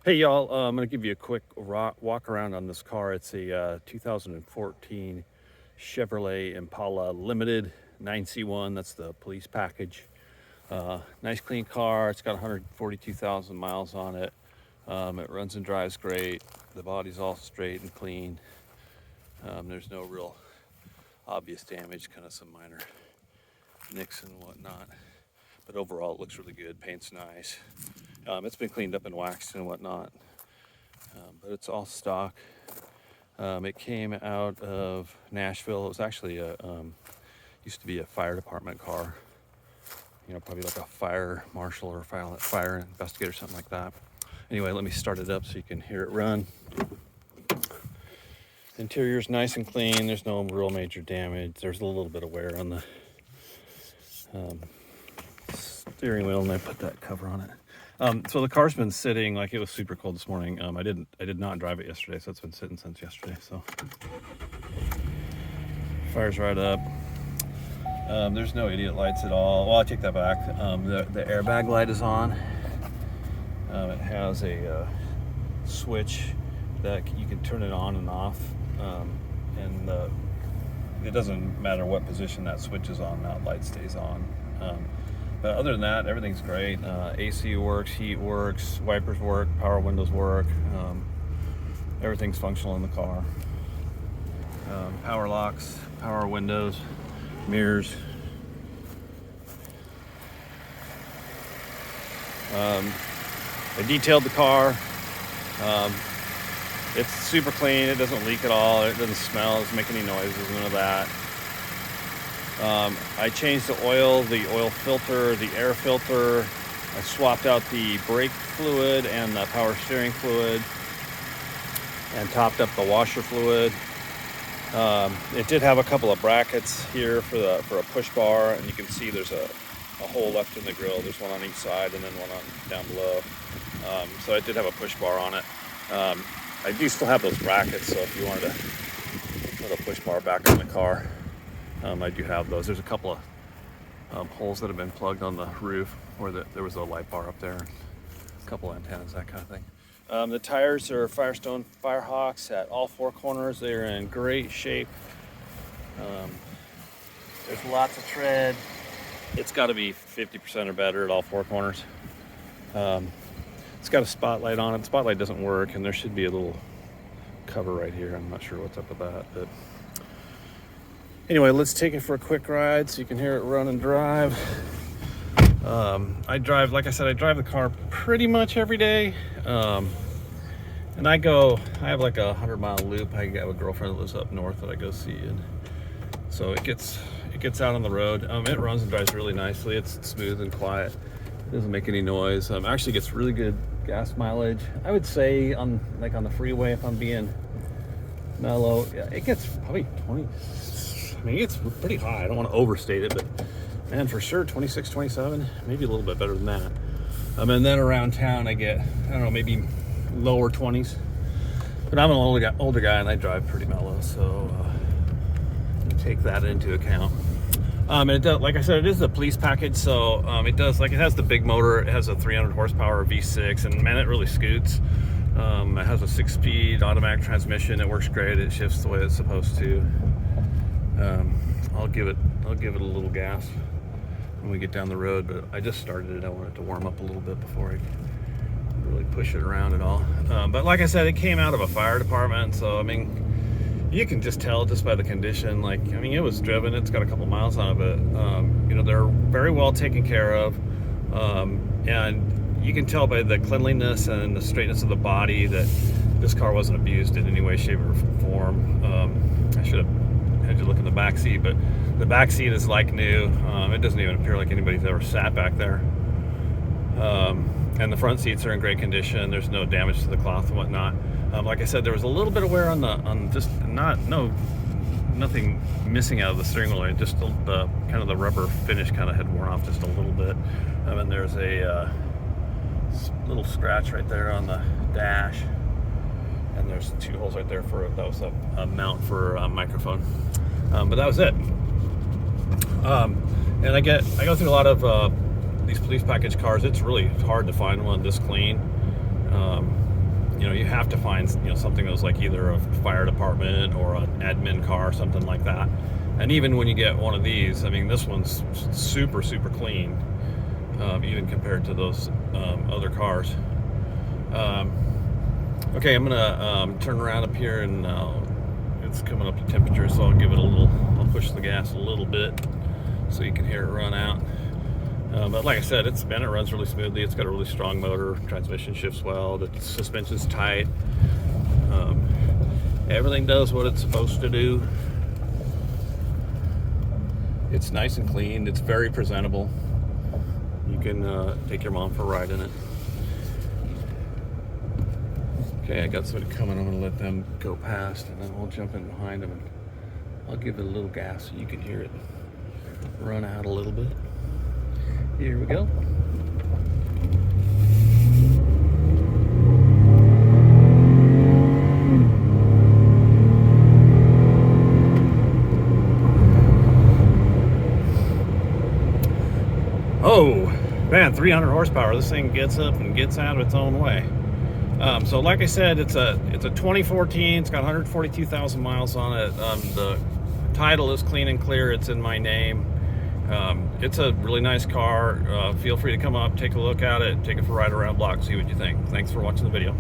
Hey y'all, I'm going to give you a quick walk around on this car. It's a 2014 Chevrolet Impala Limited 9C1. That's the police package. Nice clean car. It's got 142,000 miles on it. It runs and drives great. The body's all straight and clean. There's no real obvious damage, kind of some minor nicks and whatnot. But overall it looks really good. Paint's nice. It's been cleaned up and waxed and whatnot, but it's all stock. It came out of Nashville. It was actually used to be a fire department car, probably like a fire marshal or fire investigator, something like that. Anyway, let me start it up so you can hear it run. Interior's nice and clean. There's no real major damage. There's a little bit of wear on the steering wheel, and I put that cover on it. So the car's been sitting, like, it was super cold this morning. I did not drive it yesterday, so it's been sitting since yesterday. So fire's right up. There's no idiot lights at all. Well, I take that back. The airbag light is on. It has a switch that you can turn it on and off, and it doesn't matter what position that switch is on, that light stays on. But other than that, everything's great. AC works, heat works, wipers work, power windows work. Everything's functional in the car. Power locks, power windows, mirrors. I detailed the car. It's super clean. It doesn't leak at all. It doesn't smell. It doesn't make any noises, none of that. I changed the oil filter, the air filter. I swapped out the brake fluid and the power steering fluid, and topped up the washer fluid. It did have a couple of brackets here for a push bar, and you can see there's a hole left in the grill. There's one on each side and then one on down below. So I did have a push bar on it. I do still have those brackets, so if you wanted to put a push bar back on the car, I do have those. There's a couple of holes that have been plugged on the roof where there was a light bar up there, a couple antennas, that kind of thing. The tires are Firestone Firehawks at all four corners. They're in great shape. There's lots of tread. It's got to be 50% or better at all four corners. It's got a spotlight on it. The spotlight doesn't work, and there should be a little cover right here. I'm not sure what's up with that, but anyway, let's take it for a quick ride so you can hear it run and drive. I drive the car pretty much every day. And I have like a 100-mile loop. I have a girlfriend that lives up north that I go see, and so it gets out on the road. It runs and drives really nicely. It's smooth and quiet. It doesn't make any noise. Actually gets really good gas mileage. I would say on the freeway, if I'm being mellow, yeah, it gets probably 20. I mean, it's pretty high. I don't want to overstate it, but man, for sure 26, 27, maybe a little bit better than that. And then around town I get, I don't know, maybe lower 20s. But I'm an older guy and I drive pretty mellow, so take that into account. And it does, like I said, it is a police package, so it has the big motor. It has a 300 horsepower V6, and man, it really scoots. It has a 6-speed automatic transmission. It works great. It shifts the way it's supposed to. I'll give it a little gas when we get down the road, but I just started it. I want it to warm up a little bit before I really push it around at all. But like I said, it came out of a fire department, so I mean, you can just tell just by the condition. It was driven. It's got a couple miles on it, but they're very well taken care of, and you can tell by the cleanliness and the straightness of the body that this car wasn't abused in any way, shape, or form. I should have had you look in the back seat, but the back seat is like new. It doesn't even appear like anybody's ever sat back there. And the front seats are in great condition. There's no damage to the cloth and whatnot. Like I said, there was a little bit of wear nothing missing out of the steering wheel. Just the kind of the rubber finish kind of had worn off just a little bit. And there's a little scratch right there on the dash. And there's 2 holes right there that was a mount for a microphone. But that was it. And I go through a lot of these police package cars. It's really hard to find one this clean. you know, you have to find, you know, something that was like either a fire department or an admin car, something like that. And even when you get one of these, I mean, this one's super clean, even compared to those other cars. Okay, I'm gonna turn around up here, and it's coming up to temperature, so I'll give it a little, I'll push the gas a little bit so you can hear it run out. But like I said, it runs really smoothly. It's got a really strong motor. Transmission shifts well. The suspension's tight. Everything does what it's supposed to do. It's nice and clean. It's very presentable. You can take your mom for a ride in it. Okay, I got somebody coming. I'm gonna let them go past, and then I'll jump in behind them, and I'll give it a little gas so you can hear it run out a little bit. Here we go. Oh man, 300 horsepower. This thing gets up and gets out of its own way. So like I said, it's a 2014. It's got 142,000 miles on it. The title is clean and clear. It's in my name. It's a really nice car. Feel free to come up, take a look at it, take it for a ride around the block, see what you think. Thanks for watching the video.